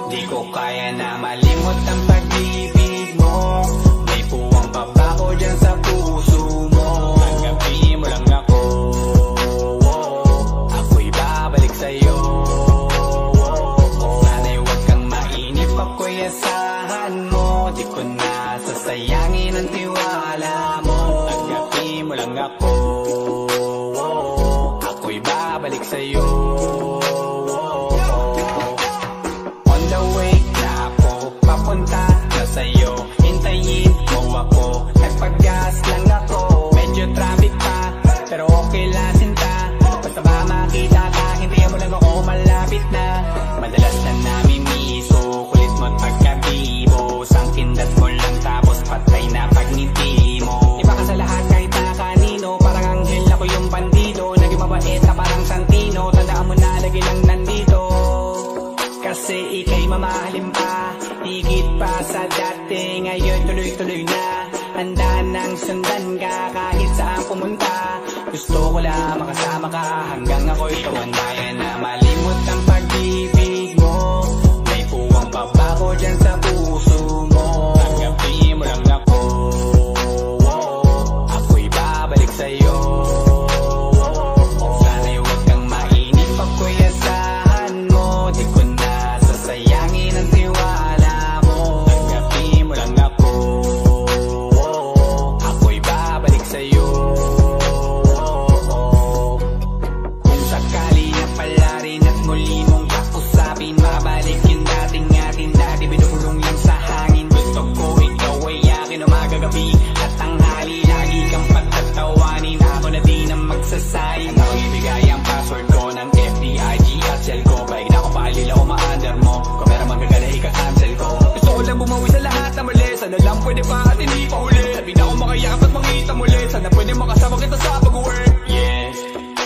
Di ko kaya na malimot ang pag-ibig mo. May puwang pa ba ko dyan sa puso mo? Tanggapin mo lang ako, ako'y babalik sa'yo. Sana'y huwag kang mainip, ako'y asahan mo. Di ko na sasayangin ang tiwala mo. Tanggapin mo lang ako, ako'y babalik sa'yo. On the way na ako, papunta na sa'yo. Hintayin mo ako, nagpag-gas lang ako. Medyo traffic pa, pero okay lang sinta. Basta ba makita ka, hintayin mo lang ako, malapit na. Madalas na namimiso, kulit mo't pagkabibos. Ang kindat mo lang tapos patay na pagngiti mo. Iba ka sa lahat kahit na kanino, parang anghel ako yung bandido. Naging mabait na parang Santino, tandaan mo na lagi lang nandito. Kasi ika'y mamahalin pa, higit pa sa dati. Ngayon tuloy-tuloy na, handa nang sundan ka kahit saan pumunta. Gusto ko lang makasama ka hanggang ako'y tumanda na malimot ang pag-ibig mo. May puwang pa ba ko dyan sa puso mo? Tanggapin mo lang ako, ako'y babalik sa'yo. Sana'y huwag kang mainip, ako'y asahan mo. Di ko na sasayangin ang tiwala mo. Tanggapin mo lang ako, ako'y babalik sa'yo. Kung sakali na pala rin at muli mong kausapin, mabalik yung dating atin, dati binulong lang sa hangin. Gusto ko ikaw ay akin umaga-gabi at tanghali, lagi kang pagtatawanin. Ako na din ang magsasayin. Ako ibigay ang password ko ng FDIG at cell ko. Baig na ako paalila o ma-under mo. Kung meron magagala ika-cancel ko. Gusto ko lang bumawi sa lahat na mali. Sana lang pwede pa at hindi pa huli. Sabi na ako makayakap at makita muli. Sana pwede makasama kita sa pag-work. Yeah,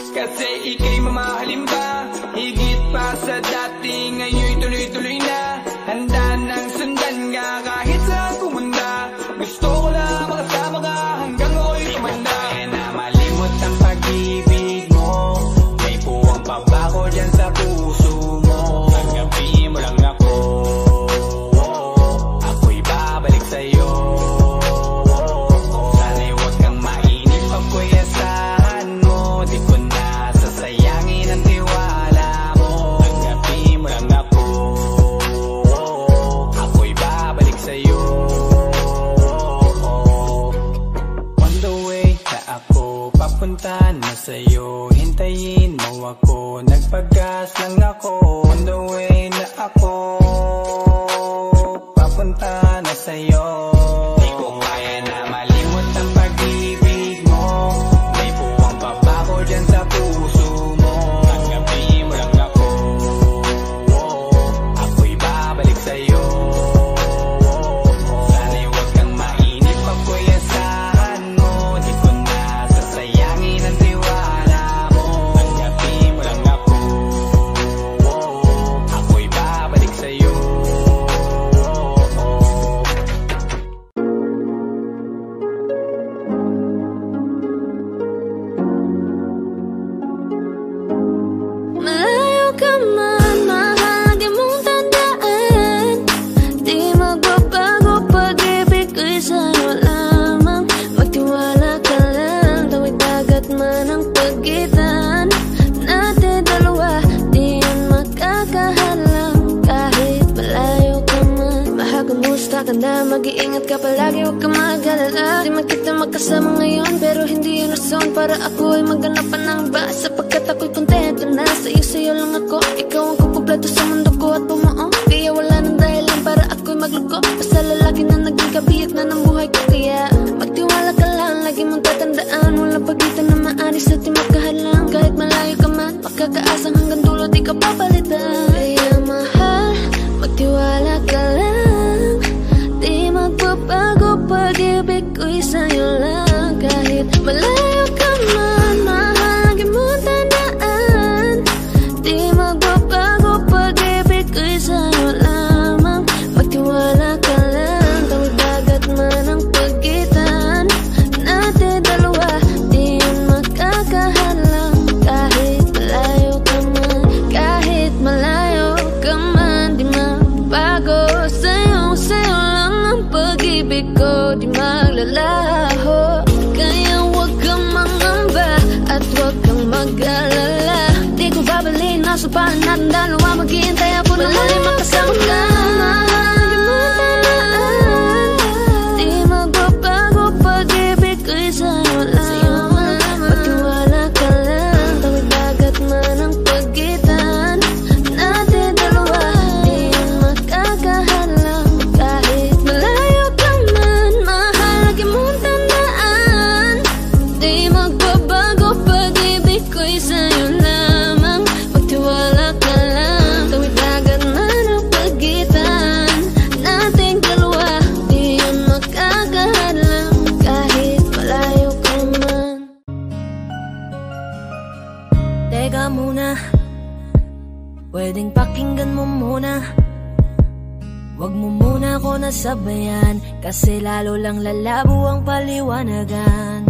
kasi ika'y mamahalin pa, higit pa sa dati. Ngayon tuloy-tuloy na, handa nang sundan ka kahit saan pumunta. Gusto ko lang makasama ka hanggang ako'y tumanda. Kaya na malimot ang pag-ibig mo. May puwang pa ba ko dyan sa puso mo? Tanggapin mo lang ako, ako'y babalik sa'yo. Sana'y huwag kang mainip, ako'y asahan mo. Di ko na sasayangin ang tiwala mo. Tanggapin mo lang ako, ako'y babalik sa'yo. On the way na ako, papunta na sa'yo. Hintayin mo ako, nagpag-gas lang ako. On the way na ako, papunta na sa'yo. Di ko kaya na malimot ang pag-ibig mo. May puwang pa ba ko dyan sa puso mo? Tanggapin mo lang ako, ako'y babalik sa'yo. Sana'y huwag kang mainip, ako'y asahan mo. Di ko na sasayangin ang tiwala mo. Tanggapin mo lang ako, ako'y babalik sa'yo. Malayo ka man, mahal, di mong tandaan. Di magbabago, pag-ibig ko'y sa'yo lamang. Magtiwala ka lang, tawid dagat man ang pagitan natin dalawa, di yun makakahalang. Kahit malayo ka man, mahal, kumusta ka na? Mag-iingat ka palagi, huwag ka mag-alala. Di man kita magkasama ngayon, pero hindi yun rason para ako ay maghanap pa ng iba. Sapagkat ako'y kontento na sa'yo lang ako. Ikaw ang kukumpleto sa mundo ko at bumuo. Kaya wala nang dahilan para ako'y magluko. Basta lalaki na naging kabiyak na ng buhay ko. Kaya magtiwala ka lang, lagi mong tatandaan. Walang pagitan na maaari sa ating magkahalang. Kahit malayo ka man, makakaasang hanggang dulo di ka papalitan. Kaya mahal, magtiwala ka lang. Di magbabago, pag-ibig ko'y sa'yo lang. Kahit malayo ka man, mahal, lagi mong tandaan. Di magbabago, pag-ibig ko'y sa'yo lamang. Magtiwala ka lang, tawid dagat man ang pagitan natin dalawa, di yun makakahalang. Kahit malayo ka man, kahit Nasupahan natin dalawa, maghihintay ako na muli makasama ka. Mahal mo tandaan, di magbabago pag-ibig ko'y sa'yo lamang. Magtiwala ka lang, tawid dagat man ang pagitan natin dalawa, di yan makakahalang. Kahit malayo ka man, mahal lagi mong tandaan, di magbabago pag-ibig ko'y sa'yo lamang. Magtiwala ka lang, tawid dagat man ang pagitan nating dalawa, di yan makakahalang. Kahit malayo ka man. Teka muna, pwedeng pakinggan mo muna. Wag mo muna ako nasabayan, kasi lalo lang lalabo ang paliwanagan.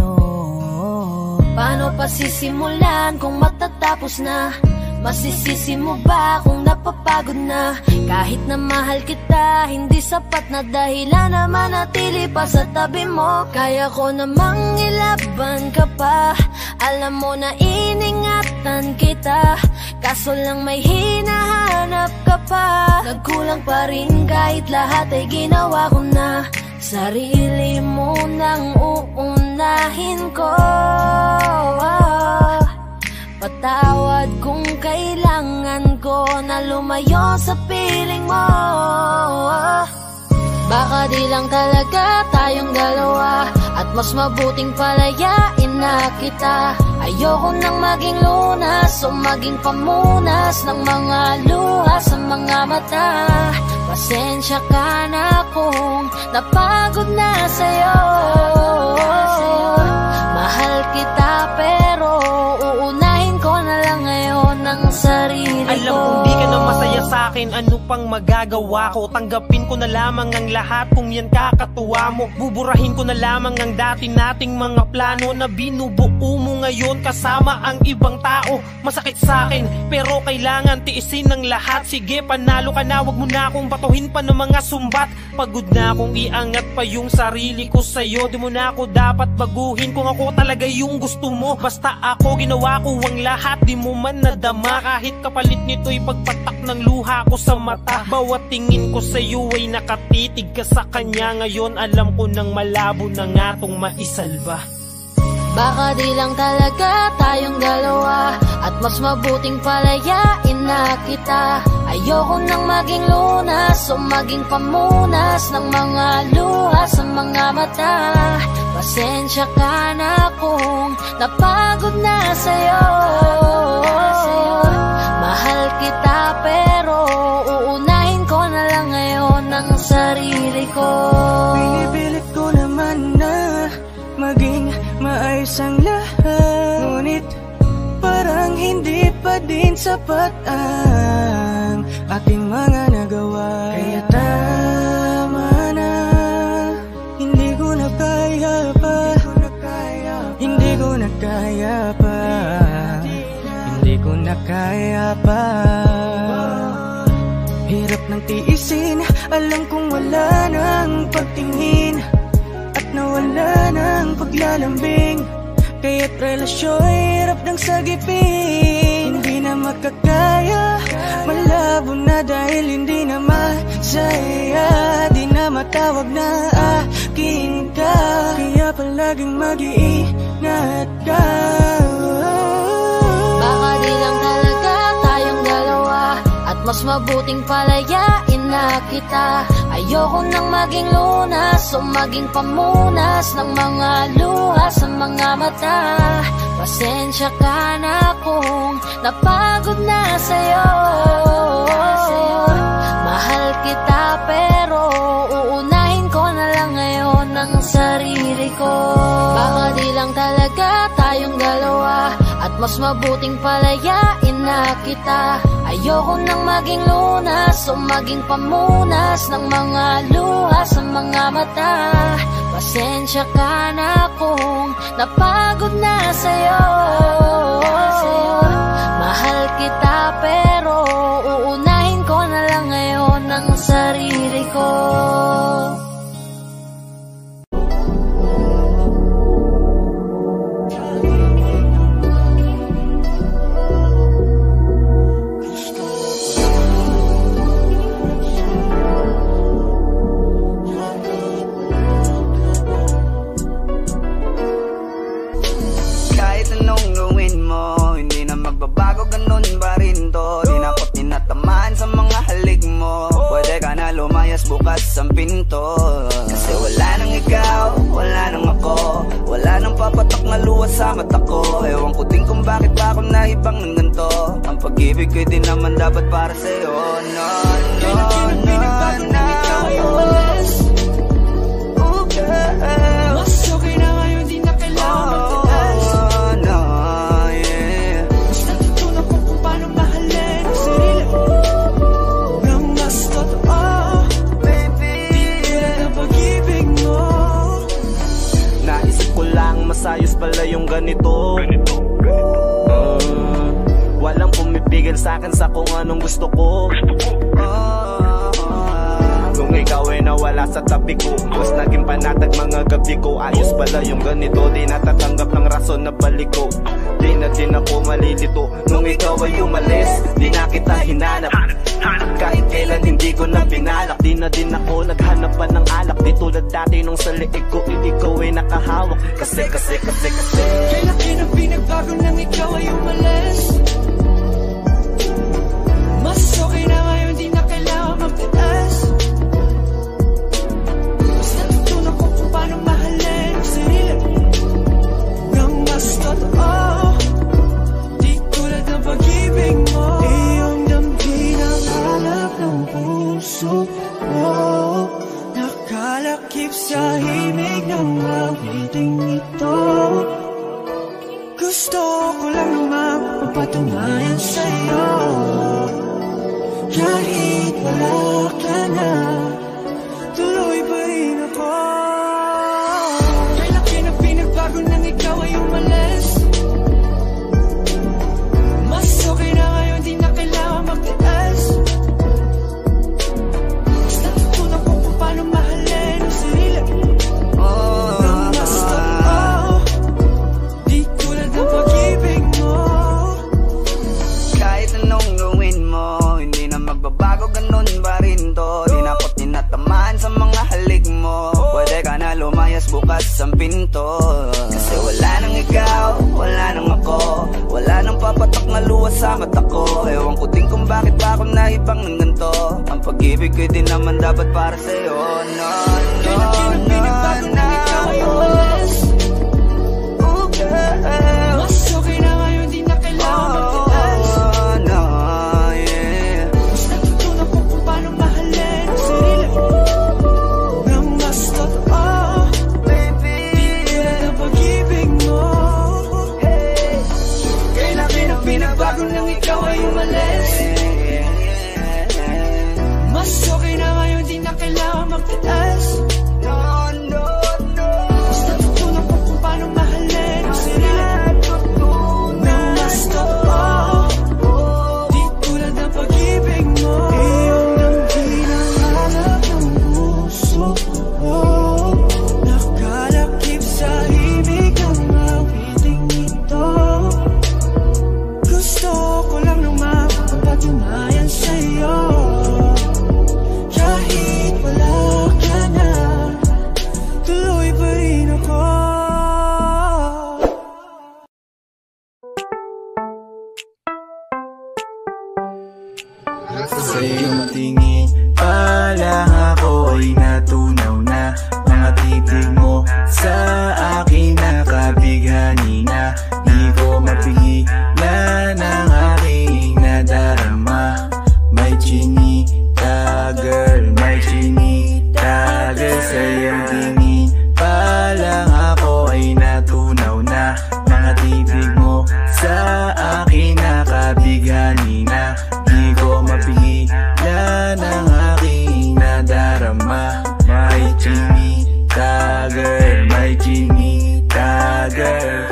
Paano pa sisimulan kung matatapos na? Masisisi mo ba kung napapagod na? Kahit na mahal kita, hindi sapat na dahilan na manatili pa sa tabi mo. Kaya ko namang ilaban ka pa, alam mo na iningatan kita, kaso lang may hinahanap ka pa. Nagkulang pa rin kahit lahat ay ginawa ko na. Sarili mo nang uunahin ko. Patawad kung kailangan ko na lumayo sa piling mo. Baka di lang talaga tayong dalawa, at mas mabuting palayain na kita. Ayoko nang maging lunas o maging pamunas ng mga luha sa mga mata. Pasensya ka na kung napagod na sa'yo. Mahal kita pero uunahin ko na lang ngayon ang sarili ko. Alam kong di ka na masaya sa'kin, ano pang magagawa ko? Tanggapin ko na lamang ang lahat kung yan kakatuwa mo. Buburahin ko na lamang ang dati nating mga plano na binubuo mo ngayon kasama ang ibang tao. Masakit sa'kin pero kailangan tiisin ng lahat. Sige, panalo ka na, wag mo na akong batuhin pa ng mga sumbat. Pagod na akong iangat pa yung sarili ko sa'yo. Di mo na ako dapat baguhin kung ako talaga yung gusto mo. Basta ako ginawa ko ang lahat, di mo man nadama. Kahit kapalit nito'y pagpatak ng luha ko sa mata. Bawat tingin ko sa'yo ay nakatitig ka sa kanya. Ngayon alam ko nang malabo na nga tong maisalba. Baka di lang talaga tayong dalawa, at mas mabuting palayain na kita. Ayoko nang maging lunas o maging pamunas ng mga luha sa mga mata. Pasensya ka na kung napagod na sa'yo. Mahal kita pero uunahin ko na lang ngayon ang sarili ko. Pinipilit ko naman na maging maayos ang lahat, ngunit parang hindi pa din sapat ang aking mga nagawa. Kaya tama na, hindi ko na kaya pa, hindi ko na kaya pa, hindi ko na kaya pa. Hirap ng tiisin, alam kong wala nang pagtingin, nawala ng paglalambing. Kaya't relasyon hirap ng sagipin. Hindi na makakaya, malabo na dahil hindi na masaya. Di na matawag na akin ka, kaya palaging mag-iingat ka. Baka di lang talaga tayong dalawa, at mas mabuting palayain na kita. Ayoko nang maging lunas o maging pamunas ng mga luha sa mga mata. Pasensya ka na kung napagod na sa'yo. Mahal kita pero uunahin ko na lang ngayon ang sarili ko. Baka di lang talaga tayong dalawa, at mas mabuting palayain na kita. Ayoko nang maging lunas o maging pamunas ng mga luha sa mga mata. Pasensya ka na kung napagod na sa'yo. Mahal kita pero uunahin ko na lang ngayon ang sarili ko. ang pinto. Kasi wala nang ikaw, wala nang ako, wala nang papatok na luha sa mata ko. Ewan ko din kung bakit ba ako naibang ng ganito. Ang pag-ibig ko din naman dapat para sa'yo. No, no, no, no. Oh girl, mas okay na ngayon, di na kailangan magtiis. Oh no, yeah. Mas natutunan ko kung paano mahalin ang sarili nang mas totoo, baby. di tulad ng pag-ibig mo. Naisip ko lang masayos pala yung ganito. Walang pumipigil sa'kin sa kung anong gusto ko. Nung ikaw ay nawala sa tabi ko, mas naging panatag mga gabi ko. Ayos pala yung ganito, di natatanggap ng rason na balik ko. Di na din ako malilito. Nung ikaw ay umalis, di na kita hinanap. Kahit kailan hindi ko na pinalak. Di na din ako naghanap pa ng alak. Di tulad dati nung sa liig ko, ikaw ay nakahawak. Kasi Kailan kinang pinagbago nang ikaw ay umalis. Mas okay na ngayon, di na kailangan magtiis. Mas natutunan ko kung paano mahalin ang sarili nang mas totoo, di tulad ng pag-ibig mo. Iyong damhin ang hanap ng puso mo, nakalakip sa himig ng awiting ito. Gusto ko lang naman mapatunayan sa'yo, kahit wala ka na, tuloy pa rin ako. Kailan kinang pinagbago nang ikaw ay umalis. Mas okay na ngayon, di na kailangan magtiis. Mas natutunan ko kung paano mahalin ang sarili nang mas totoo, di tulad ng pag-ibig mo. Kahit anong gawin mo, hindi na magbabago, ganun pa rin to. Di na ako tinatamaan sa mga halik mo. Pwede ka na lumayas, bukas ang pinto. Kasi wala nang ikaw, wala nang ako, wala nang papatok na luha sa mata ko. Ewan ko din kung bakit ba ako naibang ng ganito. Ang pag-ibig ko din naman dapat para sa'yo. No, no, no, no. Oh girl, Mas okay na ngayon, di na kailangan magtiis. oh no, yeah. Mas natutunan ko kung paano mahalin ang sarili nang mas totoo, Baby, di tulad ng pag-ibig mo. Kailan kinang pinagbago nang ikaw ay umalis. Mas okay na ngayon, di na kailangan magtiis. no, no, no. Mas natutunan ko kung paano mahalin ang sarili nang mas totoo, di tulad ng pag-ibig mo. Iyong damhin ang hanap ng puso mo, nakalakip sa himig ng awiting ito. Gusto ko lang naman mapatunayan sa'yo, kahit wala ka na, tuloy pa rin ako. Sa iyong tingin pa lang ako ay natunaw na. Mga titig mo sa akin nakabighani na. Di ko mapigilan ang aking nadarama. May chinita girl, may chinita girl. Sa iyong tingin pa lang ako ay natunaw na. Mga titig mo sa akin nakabighani na. Di ko mapigilan ang aking nadarama. May chinita girl, may chinita girl.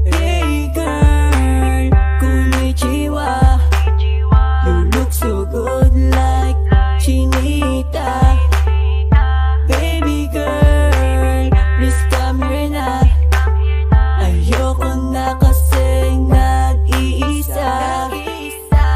Hey girl, konnichiwa. You look so good like chinita. Baby girl, please come here na. Ayoko na kasing nag-iisa.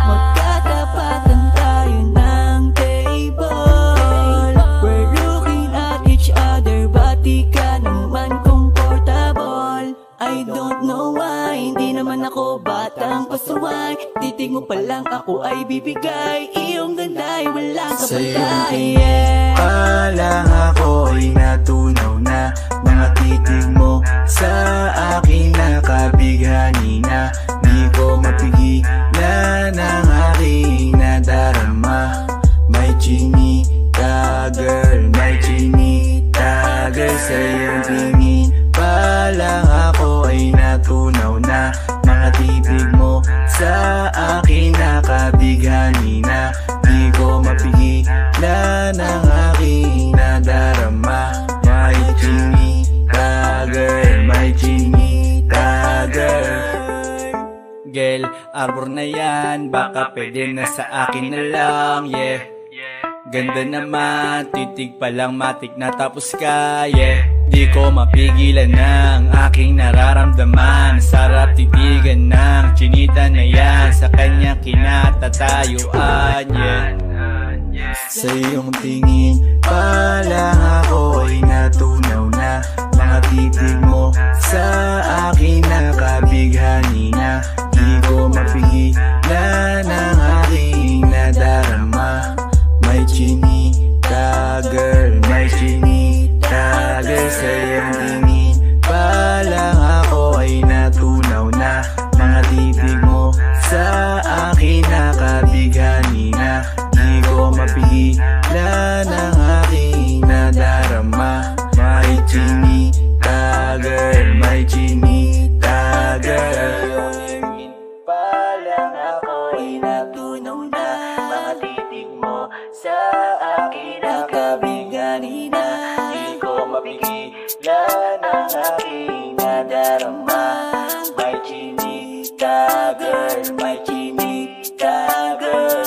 Magkatapatan tayo ng table. We're looking at each other, but di ka naman comfortable. I don't know why, hindi naman ako batang pasuway. Titig mo pa lang ako ay bibigay. Iyong katulad ay walang Sa iyong kapatay. tingin pa lang ako ay natunaw na. Mga titig mo sa akin nakabighani na. Di ko mapigilan ang aking nadarama. May chinita girl, may chinita girl. Sa iyong tingin pa lang ako ay natunaw na. Mga titig mo sa akin nakabighani na. Di ko mapigilan ang aking nadarama. May chinita girl, may chinita girl. Girl, arbor na yan, baka pwede na sa akin na lang, yeah. Ganda naman, titig pa lang matik na tapos ka, yeah. Di ko mapigilan ng aking nararamdaman. Sarap titigan ng chinita na yan, sa kanya kinatatayuan, yeah. Sa iyong tingin pa lang ako ay natunaw na. Mga titig mo sa akin nakabighani na. Di ko mapigilan ang aking nadarama. May chinita girl, may chinita girl. Sa iyong tingin pa lang ako ay natunaw na. Mga titig mo sa akin nakabighani na. Di ko mapigilan ang aking nadarama. May chinita girl, may chinita girl. Pa lang ako ay natunaw na. Mga titig mo sa akin nakabighani na. Di ko mapigilan ang aking nadarama. May chinita girl, may chinita girl.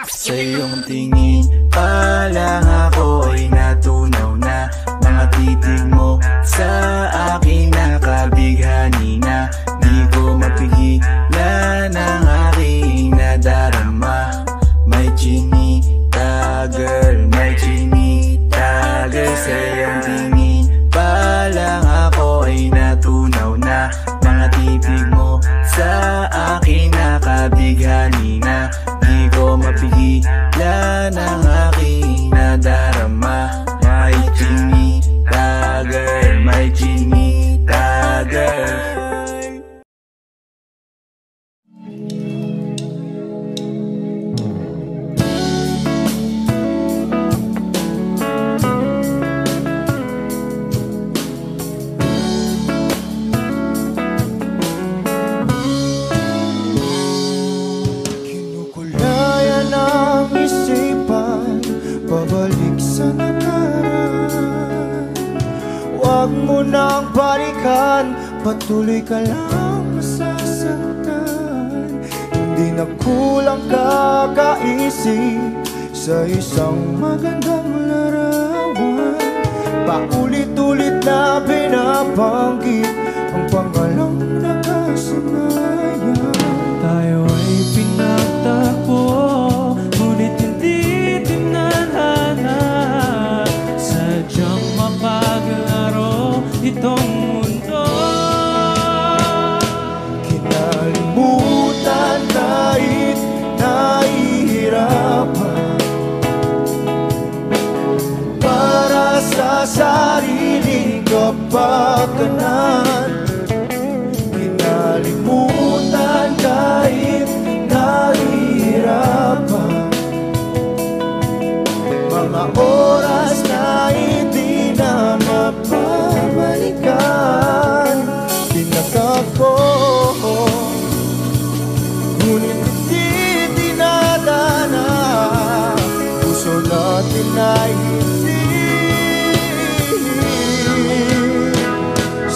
Sa iyong tingin pa lang ako ay natunaw na. Mga titig mo sa akin nakabighani na. Di ko mapigilan ang aking nadarama. May chinita girl, may chinita girl. Sa iyong tingin pa lang ako ay natunaw na. Mga titig mo sa akin nakabighani na. Di ko mapigilan ang aking nadarama. May chinita girl, may chinita girl. Kinukulayan ang isipan, pabalik sa nakaraan. Huwag mo nang balikan, patuloy ka lang masasaktan. Hindi na kulang kakaisip sa isang magandang larawan. Paulit-ulit na binabanggit ang pangalang nakasanayan. Tayo ay pinagtagpo, ngunit hindi tinadhana. Sadyang mapaglaro itong mundo. Kinalimutan kahit nahihirapan, para sa sariling kapakanan. Kinalimutan kahit nahihirapan, mga oras na hindi na mapabalikan. Tinakak ko, ngunit hindi tinadana. Puso natin ay hindi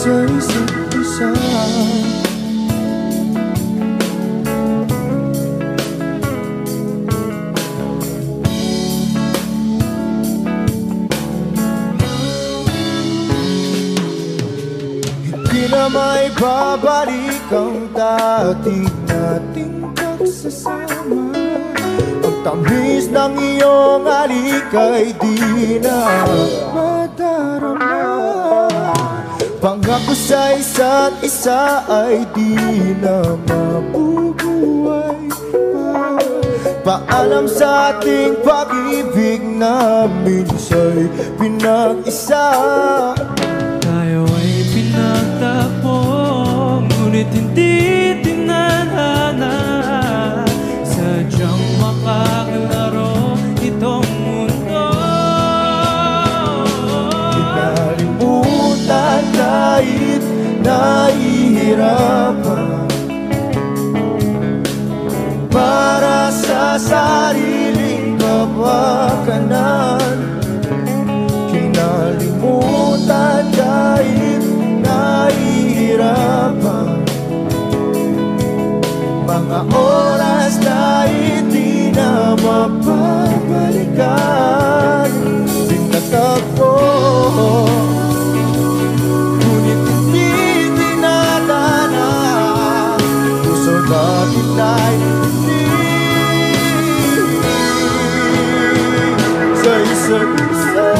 sa isa't isa. Hindi na may babalik ang dati nating pagsasama. Ang tamis ng iyong halik ay di na madarama. Pangako sa isa't isa ay di na mabubuo. Paalam sa ating pag-ibig na minsa'y pinag-isa. Tayo ay pinagtagpo, ngunit hindi tinadhana. Sadyang makakalaro itong mundo. Kinalimutan kahit nahihirapan, para sa sariling kapakanan. Kinalimutan kahit nahihirapan, mga oras na hindi na mapabalikan. Tinatagpo, ngunit hindi dinadana. Puso natin ay hindi sa isa't isa.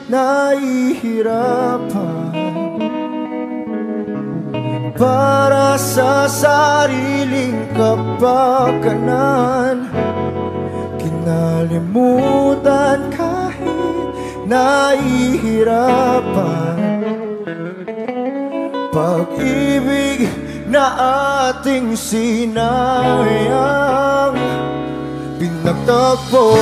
Nahihirapan, para sa sariling kapakanan. Kinalimutan kahit nahihirapan, pag-ibig na ating sinayang. Pinagtagpo,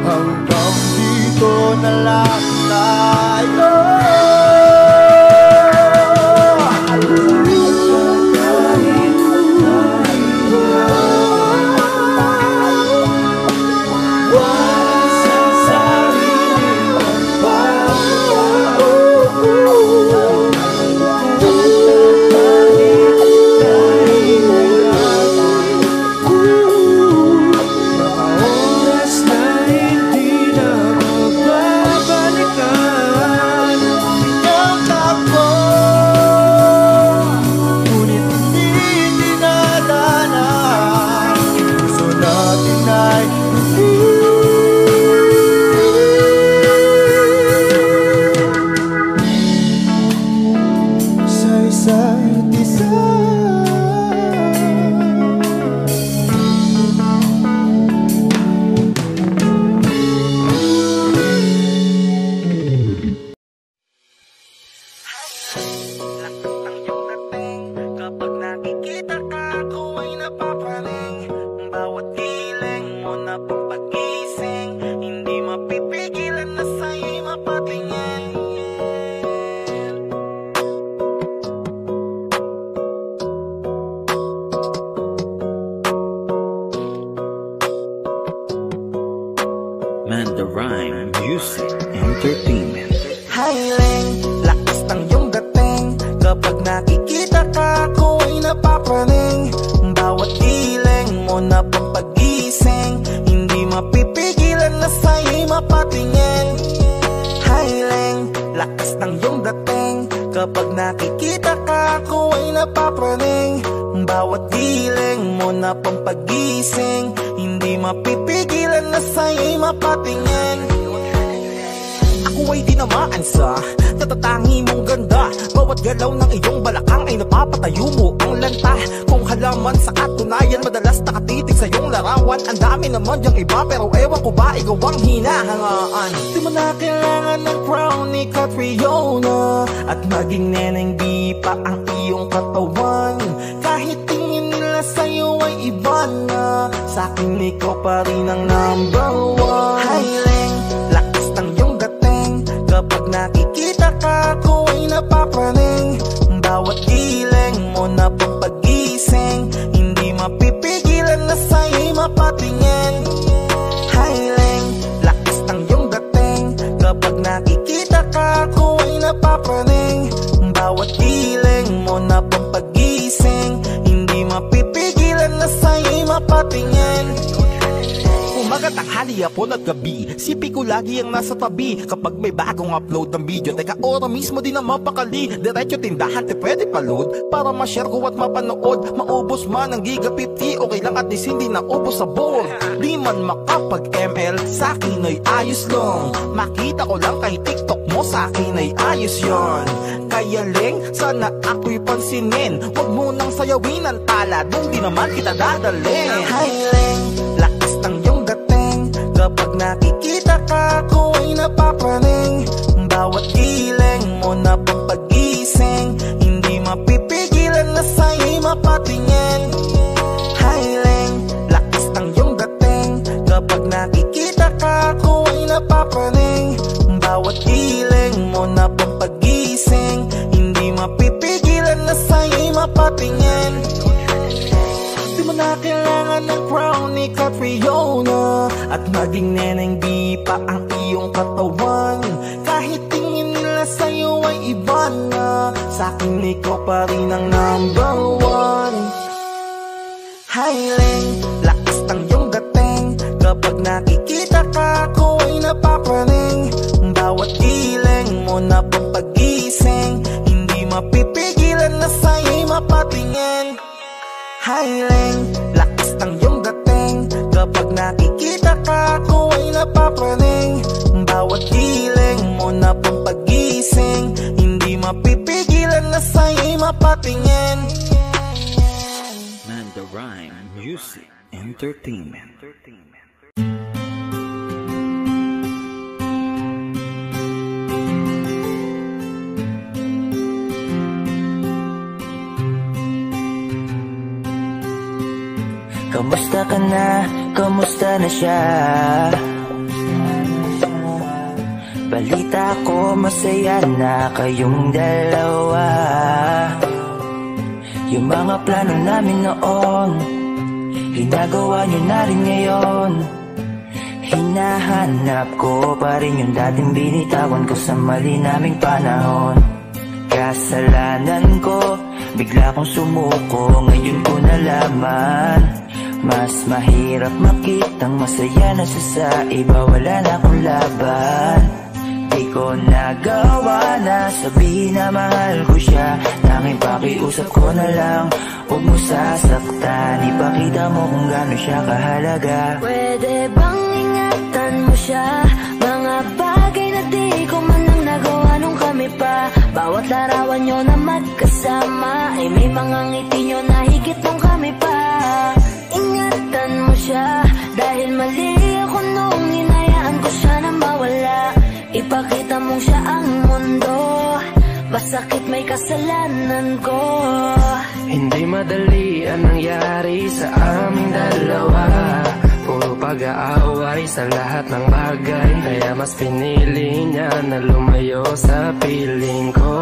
hanggang dito na lang tayo. Mandarine Music Entertainment. Highlang, lakas ng iyong dating. Kapag nakikita ka, ako ay napapraning. Bawat iling mo na pampagising, hindi mapipigilan na sa'yo'y mapatingin. Highlang, lakas ng iyong dating. Kapag nakikita ka, ako ay napapraning. Bawat iling mo na pampagising, hindi mapipigilan na sa'yo'y mapatingin. Ako ay tinamaan sa natatangi mong ganda. Bawat galaw ng iyong balakang ay napapatayo mo ang lanta. Kung halaman sa katunayan, madalas nakatitig sa iyong larawan. Ang dami naman yung iba, pero ewan ko ba ikaw ang hinahangaan. Di mo na kailangan ng crown ni Catriona, at maging neneng di pa ang iyong katawan. Kahit tingin nila sa'yo ay iba na, sa'kin ikaw pa rin ang number one. Highlang, lakas ng iyong dating. Kapag nakikita ka, ako ay napapraning. Bawat iling mo na pampagising, hindi mapipigilan na sa'yo'y mapatingin. Highlang, lakas ng iyong dating. Kapag nakikita ka, ako ay napapraning. Bawat iling mo na pampagising, mapatingin. Umaga, tanghali, hapon at gabi, sipi ko lagi ang nasa tabi. Kapag may bagong upload ng video, teka ora mismo di na mapakali. Diretso tindahan, te pwede pa-load para ma-share ko at mapanood. Maubos man ang giga 50, okay lang at least hindi na ubos sa board. Di man makapag-ML, sa'kin ay ayos lang. Makita ko lang kay TikTok mo, sa'kin ay ayos yon. Kaya Leng, sana ako'y pansinin. Huwag mo nang sayawin ang tala, dun di naman kita dadalhin. Hi Leng, lakas ng iyong dating. Kapag nakikita ka, ako ay napapaning. Bawat giling mo na pang pag-gising, hindi mapipigilan na sa'yo'y mapatingin. Hi Leng, lakas ng iyong dating. Kapag nakikita ka, ako ay napapaning. Bawat giling mo na pang pag-gising, hindi mapipigilan na sa'yo'y mapatingin. Di mo na kailangan ng crown ni Catriona, at maging neneng di pa ang iyong katawan. Kahit tingin nila sa'yo ay iba na, sa'kin ikaw pa rin ang number one. Hi Leng, lakas ng iyong dating. Kapag nakikita ka, ako ay napapaning. Bawat giling mo na pang pag-gising, hindi mapipigilan na sa'yo'y mapatingin. Hi Leng, lakas ng iyong dating. Kapag nakikita ka, ako ay napapaning. Bawat giling mo na pang pag-gising, hindi mapipigilan na sa'yo'y mapatingin. Man the Rhyme Music Entertainment. Kamusta ka na? Kamusta na siya? Balita ko masaya na kayong dalawa. Yung mga plano namin noon, ginagawa nyo na rin ngayon. Hinahanap ko pa rin yung dating binitawan ko sa mali naming panahon. Kasalanan ko, bigla kong sumuko, ngayon ko nalaman. Mas mahirap makitang masaya na siya sa iba, wala na akong laban. Di ko nagawa na sabihin na mahal ko siya, tanging pakiusap ko na lang, huwag mo sasaktan. Ipakita mo kung gaano siya kahalaga. Pwede bang ingatan mo siya? Mga bagay na di ko man lang nagawa nung kami pa. Bawat larawan nyo na magkasama ay may mga ngiti nyo na higit nung kami pa. Ingatan mo siya, dahil mali ako nung hinayaan ko siya na mawala. Ipakita mong siya ang mundo, masakit may kasalanan ko. Hindi madali ang nangyari sa aming dalawa. Puro pag-aaway sa lahat ng bagay, kaya mas pinili niya na lumayo sa piling ko.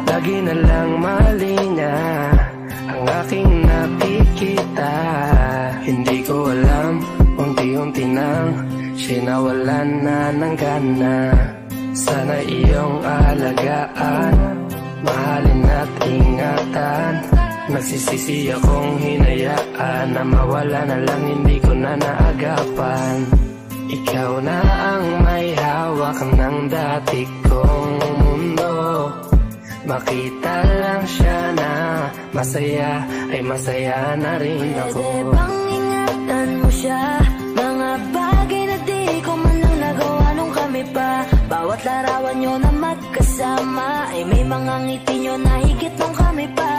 Lagi na lang mali niya ang aking nakikita. Hindi ko alam, unti-unti nang sinawalan na ng gana. Sana iyong alagaan, mahalin at ingatan. Nagsisisi akong hinayaan na mawala na lang, hindi ko na naagapan. Ikaw na ang may hawak ng dati kong mundo. Makita lang siya na masaya, ay masaya na rin ako. Pwede bang ingatan mo siya? Mga bagay na di ko man lang nagawa nung kami pa. Bawat larawan nyo na magkasama ay may mga ngiti nyo na higit nung kami pa.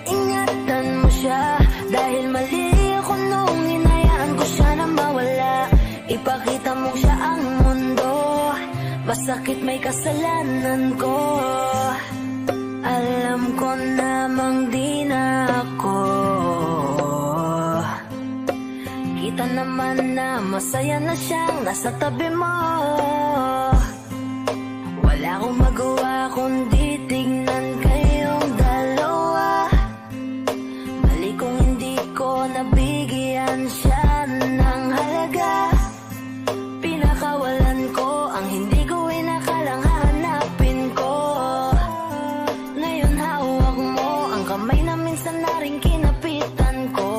Ingatan mo siya, dahil mali ako nung hinayaan ko siya na mawala. Ipakita mo siya ang mundo, masakit may kasalanan ko. Alam ko namang di na ako. Kita naman na masaya na siyang nasa tabi mo. Wala akong magawa kundi tignan kayong dalawa. Mali kung hindi ko nabigyan siya ng halaga. Pinakawalan ko ang hindi ko inakalang hahanapin ko. Ngayon hawak mo ang kamay na minsan na rin kinapitan ko.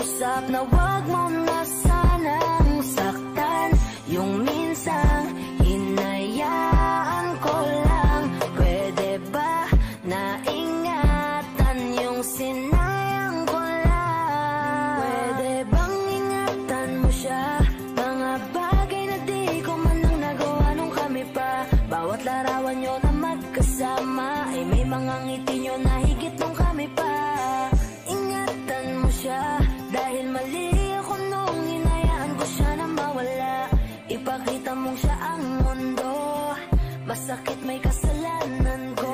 Pakiusap na wag mo na sanang saktan. Yung minsang hinayaan ko lang. Pwede ba na ingatan yung sinayang ko lang? Pwede bang ingatan mo siya? Mga bagay na di ko man lang nagawa nung kami pa. Bawat larawan nyo na magkasama ay may mga ngiti nyo na higit nung kami pa. Ingatan mo siya dahil mali ako nung hinayaan ko siya na mawala. Ipakita mong siya ang mundo, masakit may kasalanan ko.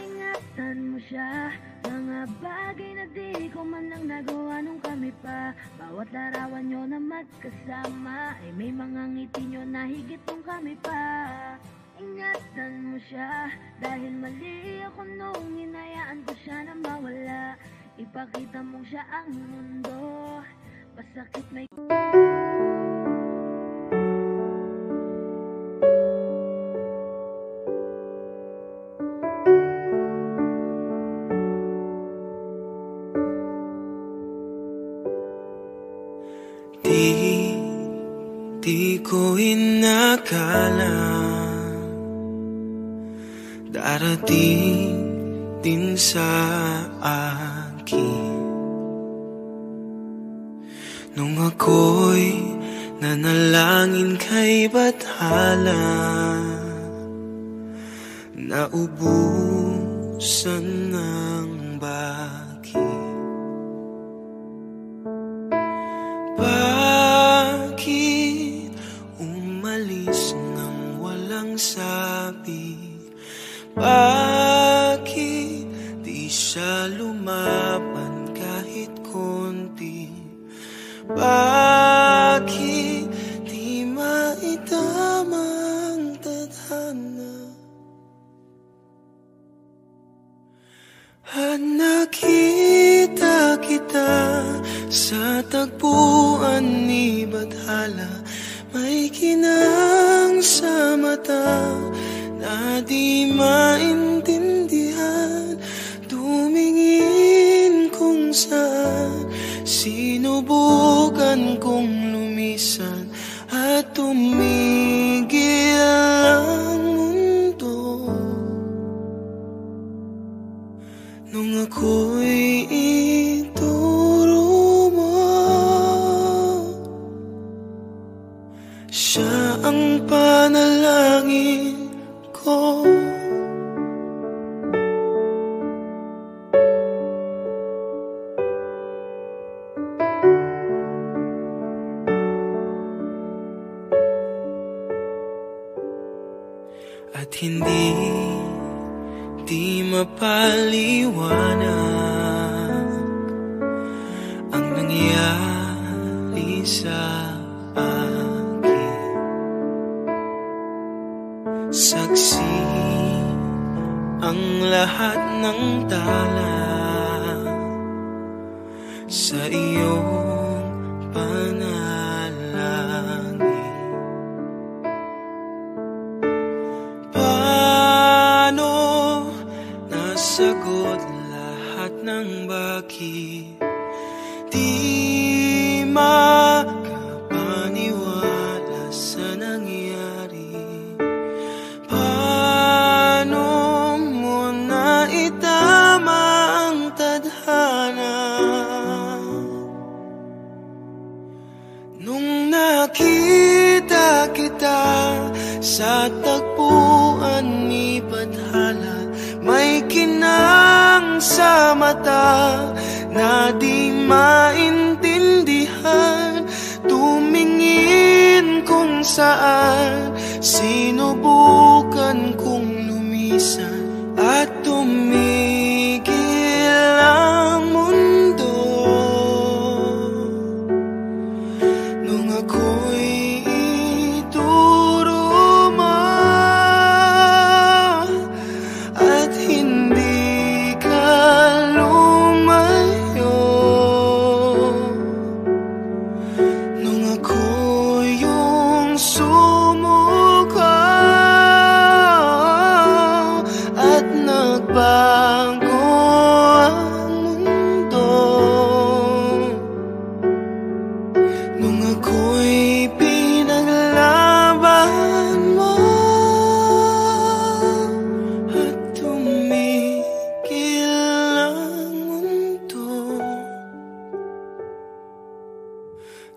Ingatan mo siya, mga bagay na di ko man lang nagawa nung kami pa. Bawat larawan nyo na magkasama ay may mga ngiti nyo na higit nung kami pa. Ingatan mo siya dahil mali ako nung hinayaan ko siya na mawala. Ipakita mong siya ang mundo, masakit may... Di ko inakala darating din sa akin nung ako'y nanalangin kay Bathala. Naubusan ng bakit. Bakit umalis nang walang sabi? Bakit di siya lumaban kahit konti? Bakit di maitama ang tadhana? At nakita kita sa tagpuan ni Bathala. May kinang sa mata na di maintindihan. Tumingin kung saan, sinubukan kong lumisan at tumigil ang mundo. Nung ako'y ituro mo, siya ang panalangin ko. At hindi mapaliwanag ang nangyari sa akin. Saksi ang lahat ng tala sa iyong panalangin. Paano nasagot lahat ng bakit? Di makapaniwala sa nangyari. Paano mo naitama ang tadhana? Nung nakita kita sa tagpuan ni Bathala, may kinang sa mata na di maintindihan. Tumingin kung saan, sinubukan kong lumisan at tumigil ang mundo. Nung ako'y ituro mo at hindi ka lumayo, nung ako yung sumuko at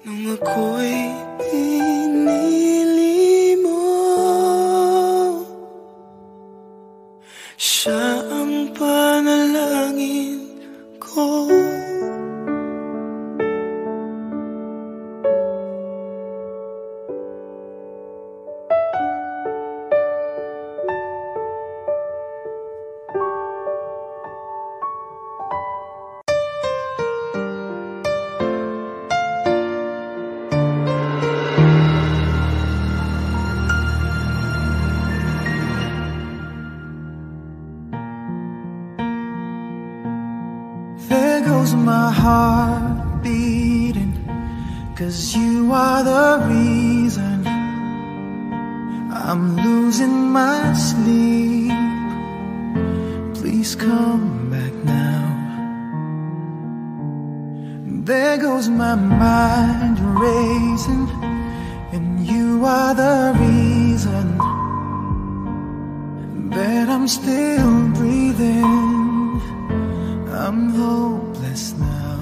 nung ako'y pinili mo. Siya ang panalangin ko. My heart beating, 'cause you are the reason I'm losing my sleep. Please come back now. There goes my mind racing, and you are the reason that I'm still breathing. I'm hopeless now.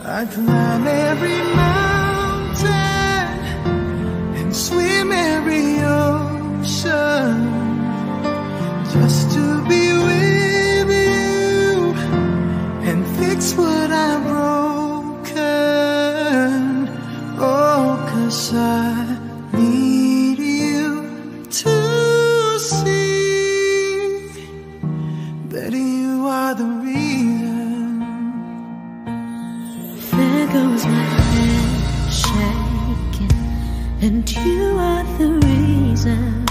I climb every mountain and swim every ocean just to be with you and fix what I've broken. Oh, 'cause I need you to see that you are the reason. There goes my head shaking, and you are the reason.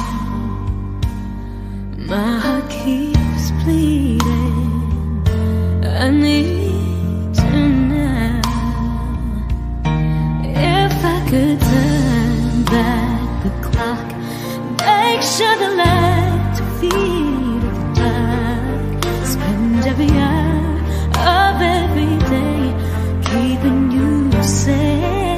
My heart keeps bleeding. I need you now. If I could turn back the clock, make sure the light to feed the dark. Spend every hour of every day keeping you safe.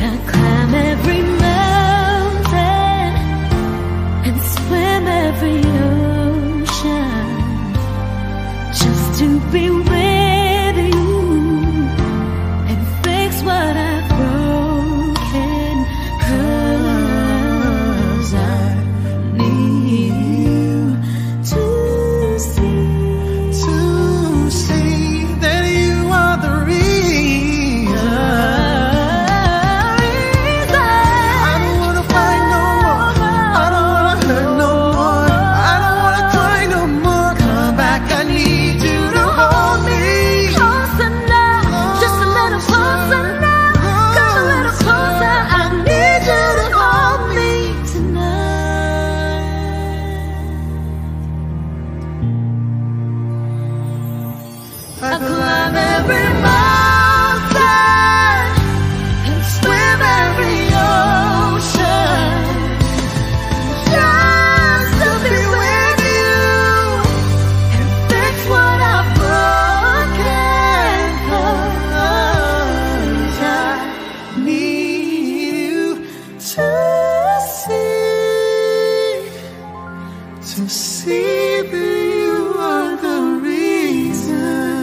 I climb every mountain and swim every ocean just to be with you and fix what I've broken. 'Cause I need you to see that you are the reason. I don't wanna fight no more. I don't wanna hurt no more. I don't wanna cry no more. Come back, I need you to hold me closer now, just a little closer now. Come a little closer, I need you to hold me tonight. I climb every mountain and swim every ocean just to be with you and fix what I've broken. 'Cause I need you to see that you are the reason.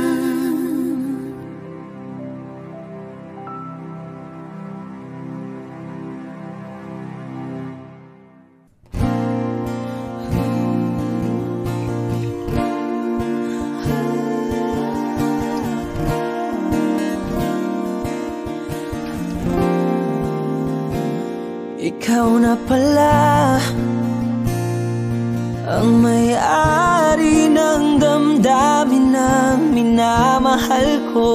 Ikaw na pala ang may-ari ng damdamin ng minamahal ko.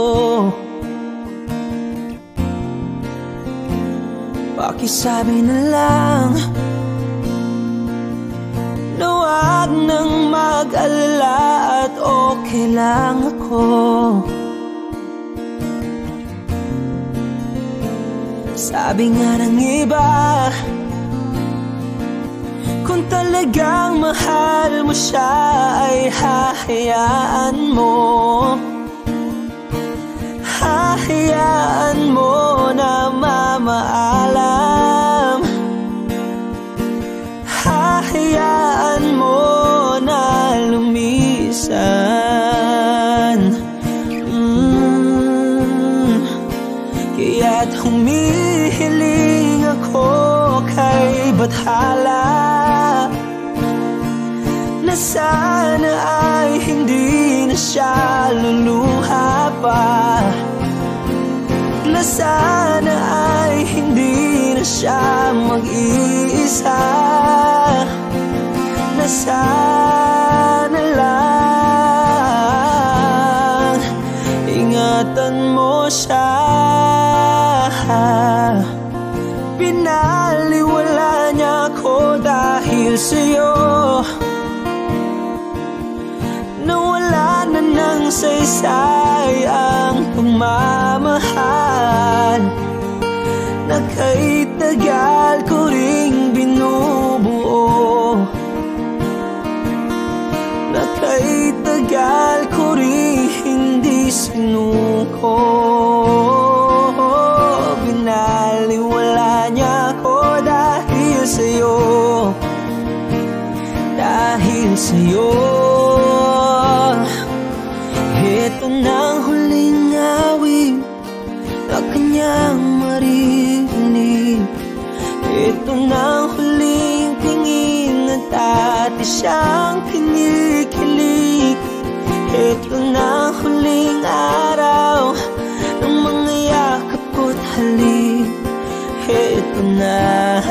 Pakisabi na lang na wag nang mag-alala at okay lang ako. Sabi nga ng iba, kung talagang mahal mo siya ay hahayaan mo. Hahayaan mo na mamaalam. Hahayaan mo na lumisan. At humihiling ako kay Bathala na sana ay hindi na siya luluha pa, na sana ay hindi na siya mag-iisa, na sana lang ingatan mo siya. Pinaliwala niya ako dahil sa'yo, nawala na ng saysay ang pagmamahal na kay tagal ko ring binubuo, na kay tagal ko ring hindi sinuko. Binaliwala niya ako dahil sa'yo, dahil sa'yo. Ito na huling awit na kanyang marinig. Ito na huling tingin at dati siyang kinikilig. Ito na huling araw ng mga yakap ko't halik. Ito na,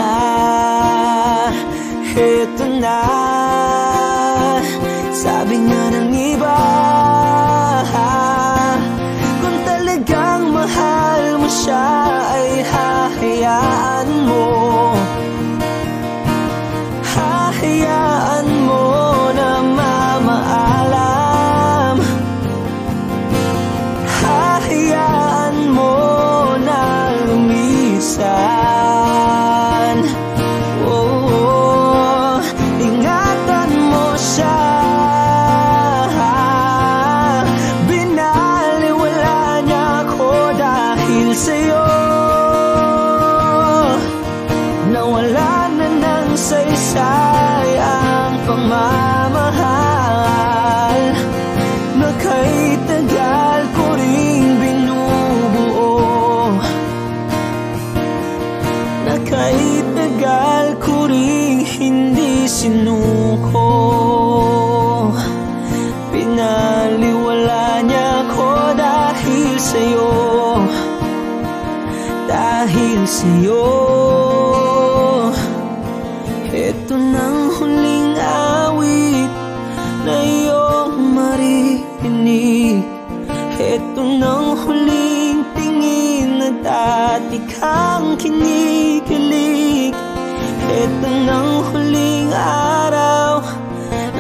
ito na. Sabi nga ng iba, kung talagang mahal mo siya ay hahayaan mo, hahayaan mo na mamaalam, hahayaan mo na lumisan. Oh, ingatan mo siya. Sa'yo, nawala na ng saysay ang pagmamahal na kay tagal ko ring binubuo, na kay tagal ko ring hindi sinuko. Pinaliwala niya ko dahil sa'yo, dahil sa'yo. Ito nang huling awit na iyong marinig. Ito nang huling tingin na dati kang kinikilig. Ito nang huling araw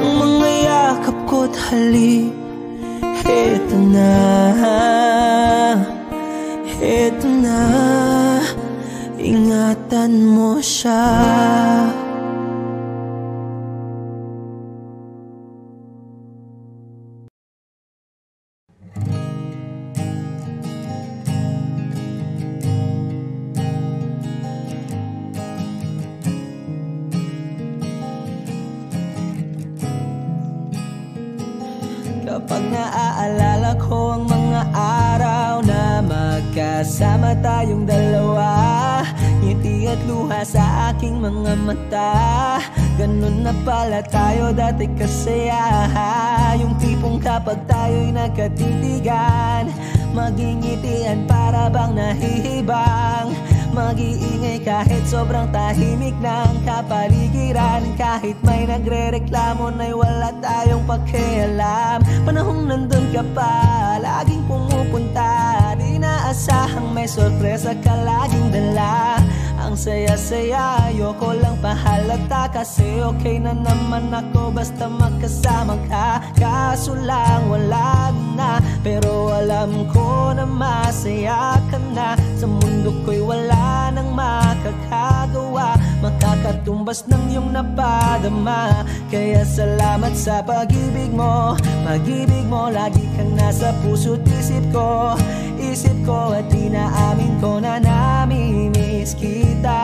ng mga yakap ko't halik. Ito na, ito na, ingatan mo siya. Kapag naaalala ko ang mga araw na magkasama tayong dalawa, ngiti at luha sa aking mga mata. Ganun na pala tayo dati kasaya, yung tipong kapag tayo'y nagkatitigan, magingitian para bang nahihibang, mag-iingay kahit sobrang tahimik ng kapaligiran. Kahit may nagre-reklamo na'y wala tayong pakialam. Panahong nandun ka pa, laging pumupunta, di naasahang may sorpresa ka laging dala. Ang saya-saya, ayoko lang pahalata, kasi okay na naman ako basta magkasama ka. Kaso lang wala na, pero alam ko na masaya ka na. Sa mundo ko'y wala nang makakagawa, makakatumbas ng iyong napadama. Kaya salamat sa pag-ibig mo, pag-ibig mo. Lagi kang nasa puso't isip ko, isip ko. At inaamin ko na nami-miss kita,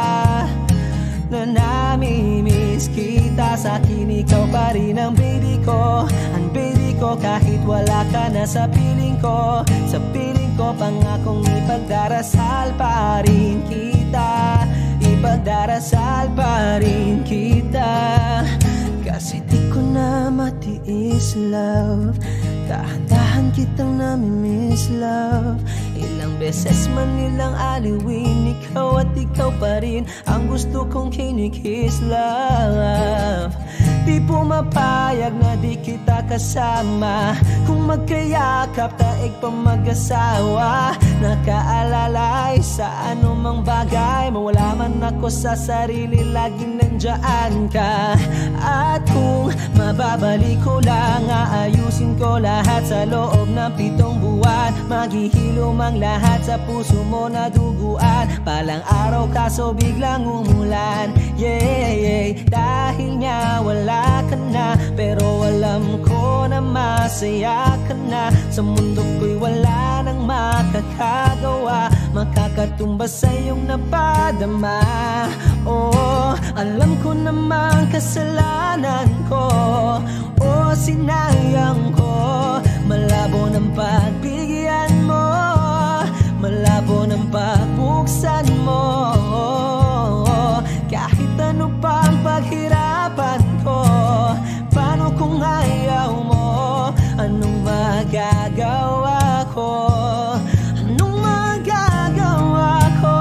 na nami-miss kita. Sa akin ikaw pa rin ang baby ko, ang baby ko. Kahit wala ka na sa piling ko, sa piling ko pangakong ipagdarasal pa rin kita, ipagdarasal pa rin kita. Kasi di ko na matiis, love, dahan-dahan kitang namimiss, love. Ilang beses man nilang aliwin, ikaw at ikaw pa rin ang gusto kong kinikiss, love. Di pumapayag na di kita kasama, kung magkayakap taig pa mag-asawa. Nakaalalay sa anumang bagay, mawala man ako sa sarili, laging nandiyan ka. At kung mababalik ko lang, aayusin ko lahat sa loob ng 7 buwan. Maghihilom ang lahat sa puso mo na duguan. Palang araw kaso biglang umulan, yeah, yeah. Dahil nga wala ka na, pero alam ko na masaya ka na. Sa mundo ko'y wala nang makakagawa, makakatumbas sa iyong napadama. Oh, alam ko namang kasalanan ko, oh, sinayang ko. Malabo ng pagbigyan mo, malabo ng pagbuksan mo. Kahit ano pa ang paghirapan ko, paano kung ayaw mo? Anong magagawa ko? Anong magagawa ko?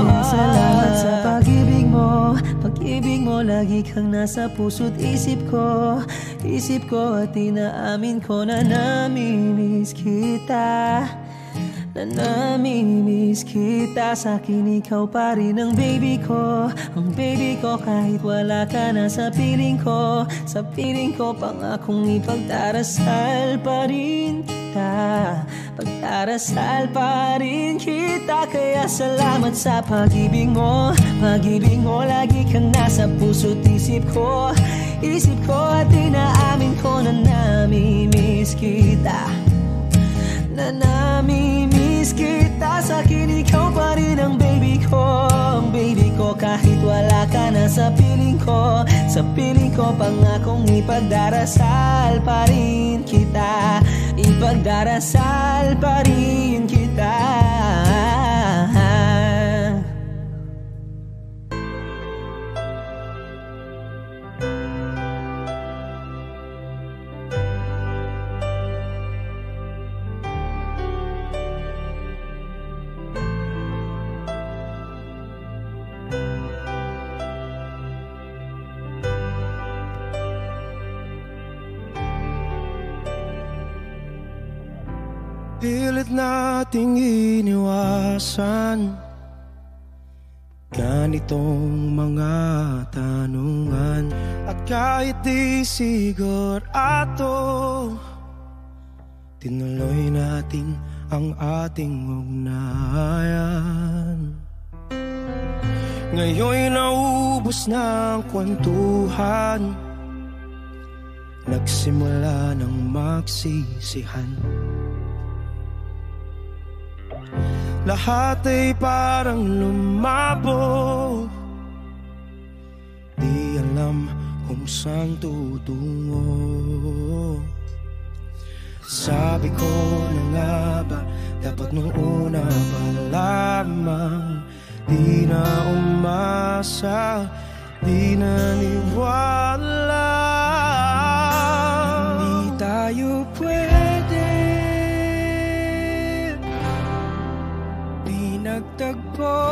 Kaya salamat sa pag-ibig mo, pag-ibig mo. Lagi kang nasa puso't isip ko, isip ko. At inaamin ko na namimiss kita, na namimiss kita. Sa'kin ikaw pa rin ang baby ko, ang baby ko. Kahit wala ka na sa piling ko, sa piling ko. Pangakong ipagdarasal pa rin kita, pagdarasal pa rin kita. Kaya salamat sa pag-ibig mo, pag-ibig mo. Lagi kang nasa puso't isip ko, isip ko. At inaamin ko na namimiss kita, na namimiss kita. Sa'kin ikaw pa rin ang baby ko, ang baby ko. Kahit wala ka na sa piling ko, sa piling ko. Pangakong ipagdarasal pa rin kita, ipagdarasal pa rin kita. Pilit nating iniwasan ganitong mga tanungan. At kahit di sigurado, tinuloy natin ang ating ugnayan. Ngayon'y naubos na ang kwentuhan, nagsimula ng magsisihan. Lahat ay parang lumabo, di alam kung saan tutungo. Sabi ko na nga ba, dapat nung una pa lamang. Di na umasa, di naniwala. Hindi tayo pwede, nagtagpo,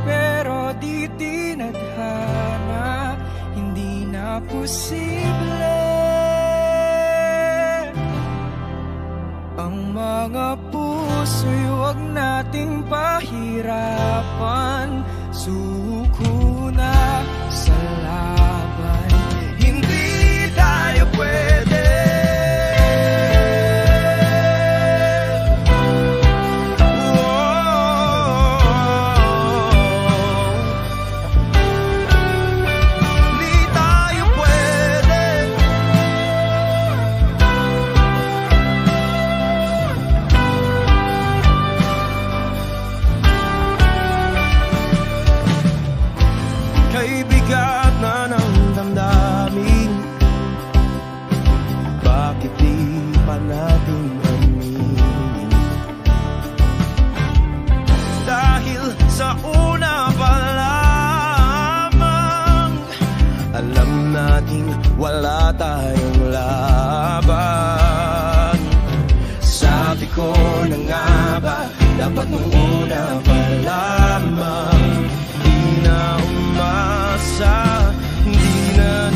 pero di tinadhana. Hindi na posible ang mga puso'y huwag nating pahirapan. Suko na sa laban, hindi tayo pwede. sabi ko na nga ba, dapat nung una pa lamang. Di na umasa, di na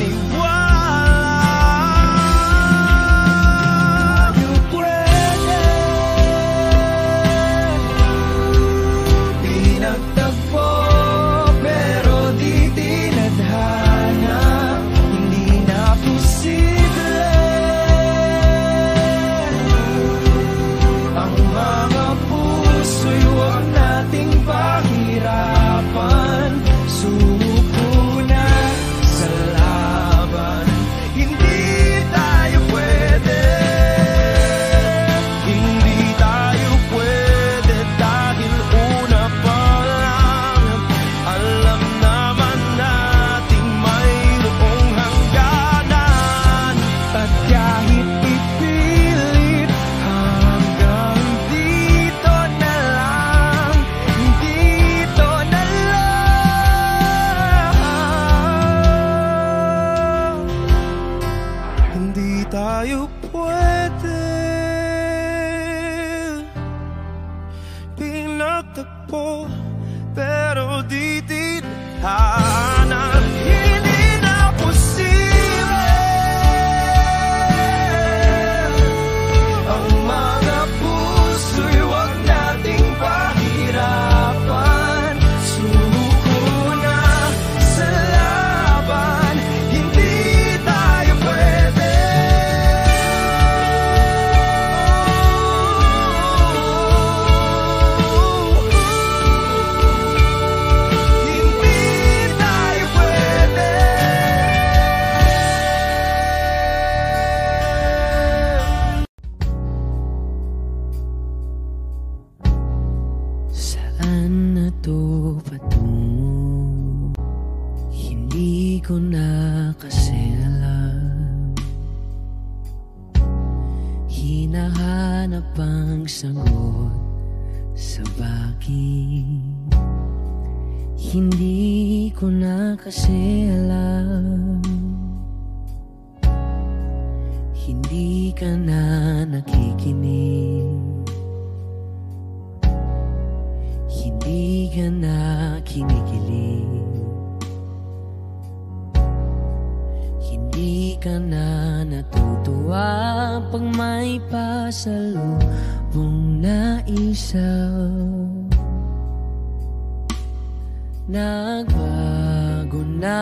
nagbago na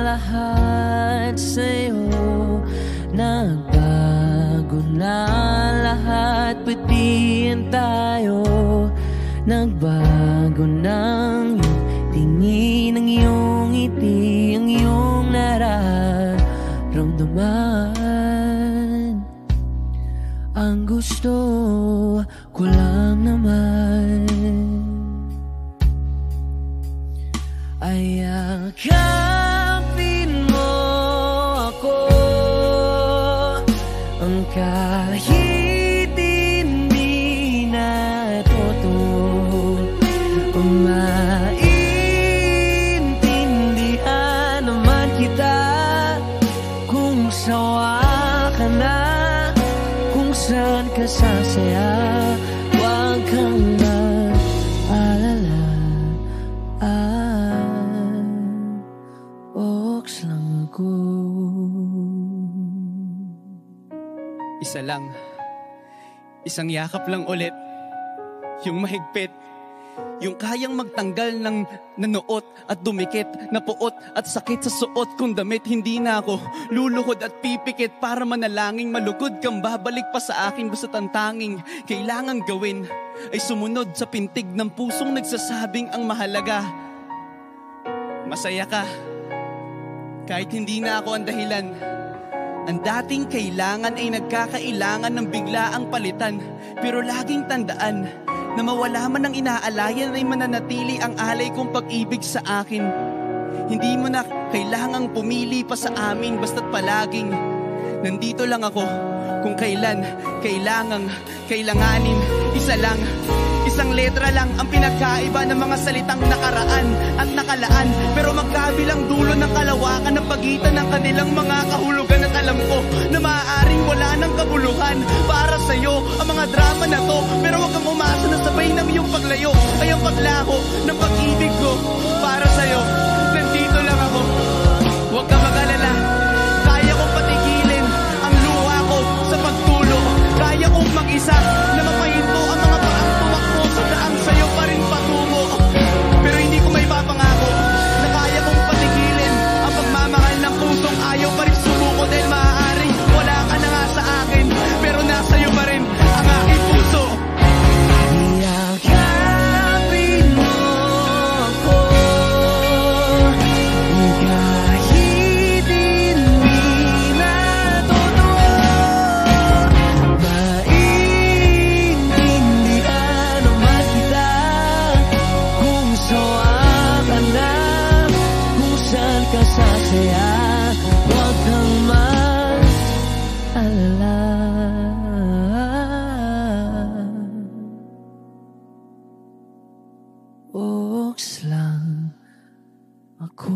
lahat sa'yo. Nagbago na lahat, pati yan tayo. Nagbago ng iyong tingin, ang iyong ngiti, ang iyong nararamdaman. Ang gusto ko lang naman ay yakapin mo ako, ang kahit hindi na totoo. Maintindihan naman kita kung sawa ka na, kung saan ka sasaya. Huwag kang mag-alala, oks lang ako. Isa lang, isang yakap lang ulit, yung mahigpit, yung kayang magtanggal ng nanuot at dumikit, na puot at sakit sa suot kong damit. Hindi na ako luluhod at pipikit para manalangin malugod kang babalik pa sa akin. Basta ang tanging kailangan gawin ay sumunod sa pintig ng pusong nagsasabing ang mahalaga masaya ka. Kahit hindi na ako ang dahilan, ang dating kailangan ay nagkakailangan ng biglaang palitan. Pero laging tandaan na mawala man ang inaalayan ay mananatili ang alay kong pag-ibig sa akin. Hindi mo na kailangang pumili pa sa amin, basta't palaging nandito lang ako kung kailan kailanganin. Isa lang, Isang letra lang ang pinagkaiba ng mga salitang nakaraan at nakalaan, pero magkabilang dulo ng kalawakan ng pagitan ng kanilang mga kahulugan. At alam ko na maaaring wala ng kabuluhan para sa'yo ang mga drama na to, pero wag kang umasa na sabay ng iyong paglayo ay ang paglaho ng pag-ibig ko para sa'yo. Nandito lang ako, huwag ka mag-alala. Kaya kong patigilin ang luha ko sa pagtulo. Kaya kong mag-isa na mapahinto ang mga paang tumakbo sa daang sa'yo pa rin patungo. Pero hindi ko may papangako na kaya kong patigilin ang pagmamahal ng pusong ayaw pa rin sumuko. Dahil maaaring wala ka na nga sa akin, pero nasa'yo pa rin ang aking puso. Yakapin mo ako kahit hindi na totoo. Maintindihan naman kita kung sawa ka na, kung saan ka sasaya. Huwag kang mag-alala. Oks lang ako.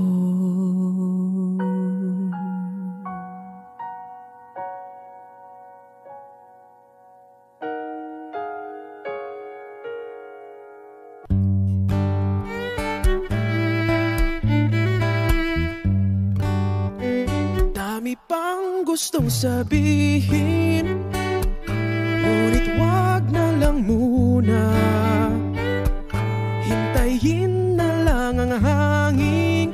Dami pang gustong sabihin, ngunit wag na lang muna. Hintayin na lang ang hangin,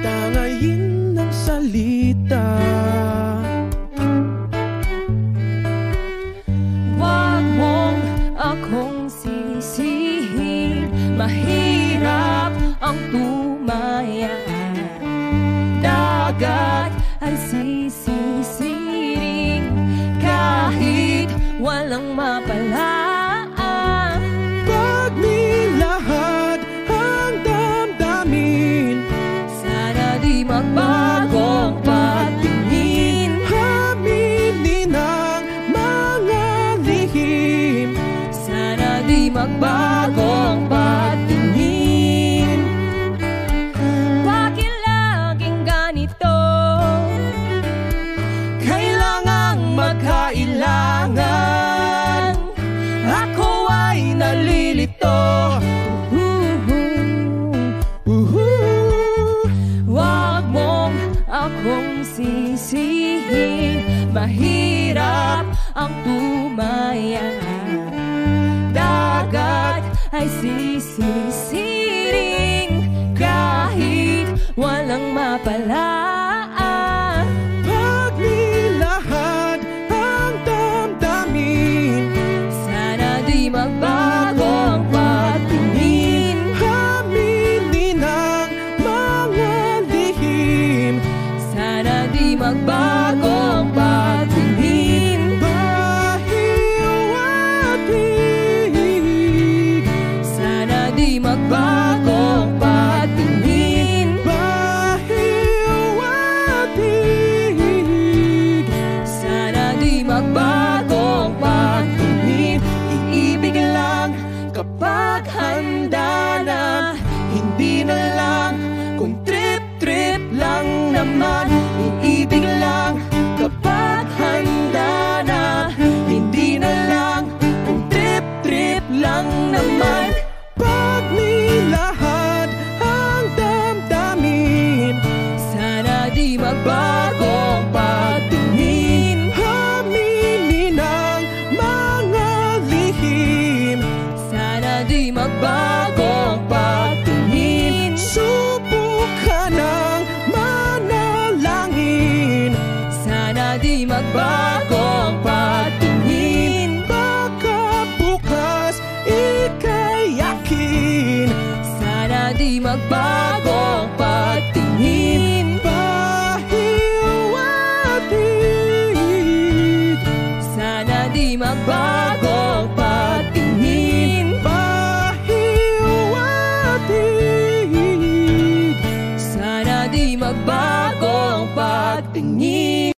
tangayin ng salita. Wag mong akong sisihin, mahirap ang tumaya. Dagat ay sisisiring kahit walang mapalaan. Pag nilahad ang damdamin, sana di magbagong patingin. Aminin ang mga lihim, sana di magbagong patingin. Bakit laging ganito? kailangang magkailangan. Ako ay nalilito. Wag mong akong sisihin, mahirap ang tumaya. Dagat ay sisisiring kahit walang mapalaan. Pag nilahad ang damdamin, sana di magbago ang patingin. aminin ang mga lihim, Sana di magbago ang patingin. bahiw at hig. Sana di magbago ang patingin. Bahiw at hig. Sana di magbago ang patingin. Iibig lang kapag handa na, hindi na lang kung trip-trip lang naman. Iibig lang kapag handa na, hindi na lang kung trip-trip lang naman. Pag nilahad ang damdamin, Sana di magbago ang patingin. aminin ang mga lihim, Sana di magbago ang patingin. subukan ng manalangin. Sana di magbago ang patingin. Baka bukas ika'y yakin, Sana di magbago ang patingin. bahiw at hig. Sana di magbago ang patingin. Bahiw at hig. Sana di magbago ang patingin.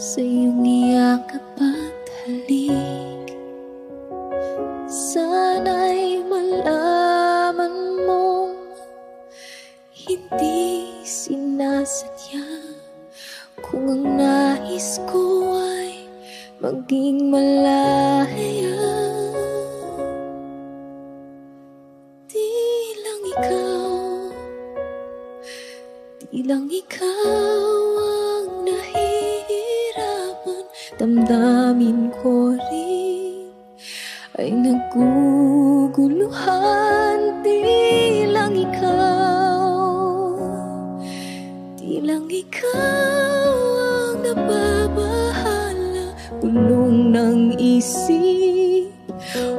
sa iyong iyakap at halik. Sana'y malaman mo, hindi sinasadya. Kung ang nais ko ay maging malaya, di lang ikaw ang nahihirapan. Damdamin ko rin ay naguguluhan. Di lang ikaw ang nababahala. Bulong ng isip,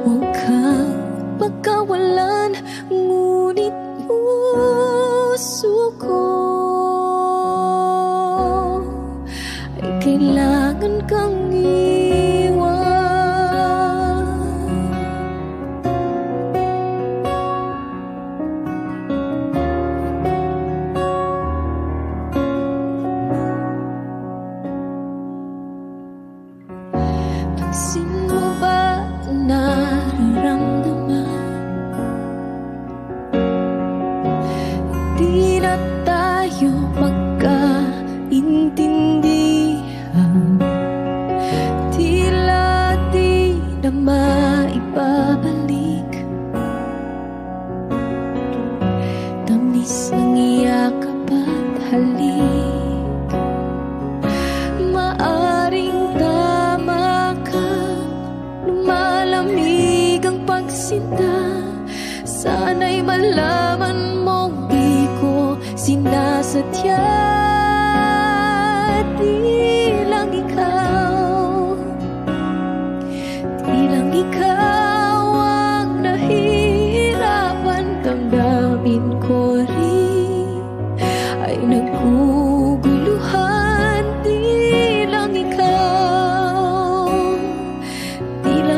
huwag kang pagkawalan. Ngunit puso ko ay kailangan kang iwan. Pansin mo ba nararamdaman? Di na tayo magkaintindihan. Tila di na maibabalik. Tamis ng iyakap at halik. Maaring tama ka, lumalamig ang pagsinta. Sana'y malaman mong di ko sinasadya. Di lang ikaw ang nahihirapan. Damdamin ko rin ay naguguluhan. Di lang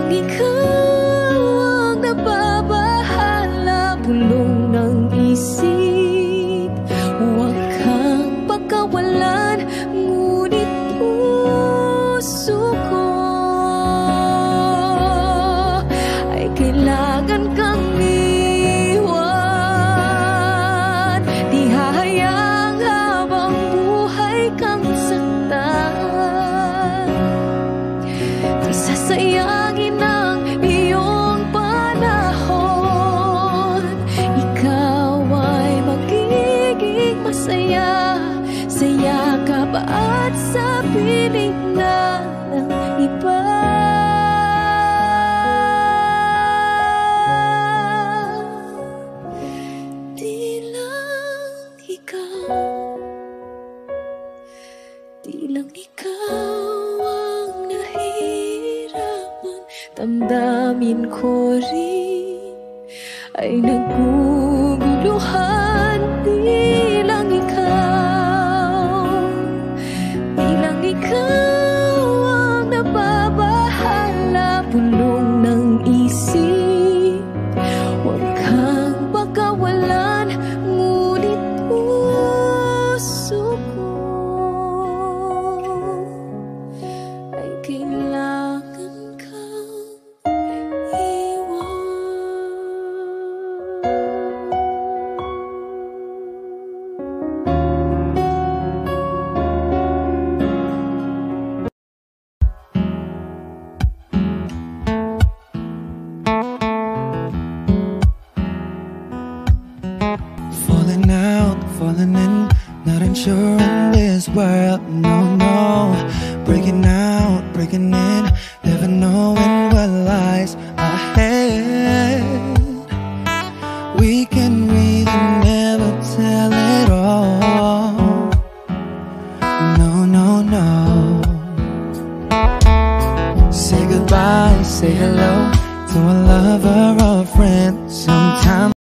ikaw ang nababahala. Bulong ng isip, huwag kang pagkawalan. Ngunit puso ko ay kailangan kang iwan. Di hahayang habang buhay kang saktan. Di sasayangin ang iyong panahon. Ikaw ay magiging masaya sa yakap at sa piling na ng iba. Di lang ikaw ang nahihirapan. Damdamin ko rin ay naguguluhan. Di lang ikaw ang nababahala. Bulong ng isip, huwag kang pagkawalan. Ngunit puso ko ay kailangan kang iwan. Falling out, falling in, not unsure in this world, no. Breaking out, breaking in, never knowing what lies ahead. We can really never tell it all, no. Say goodbye, say hello to a lover or a friend. Sometimes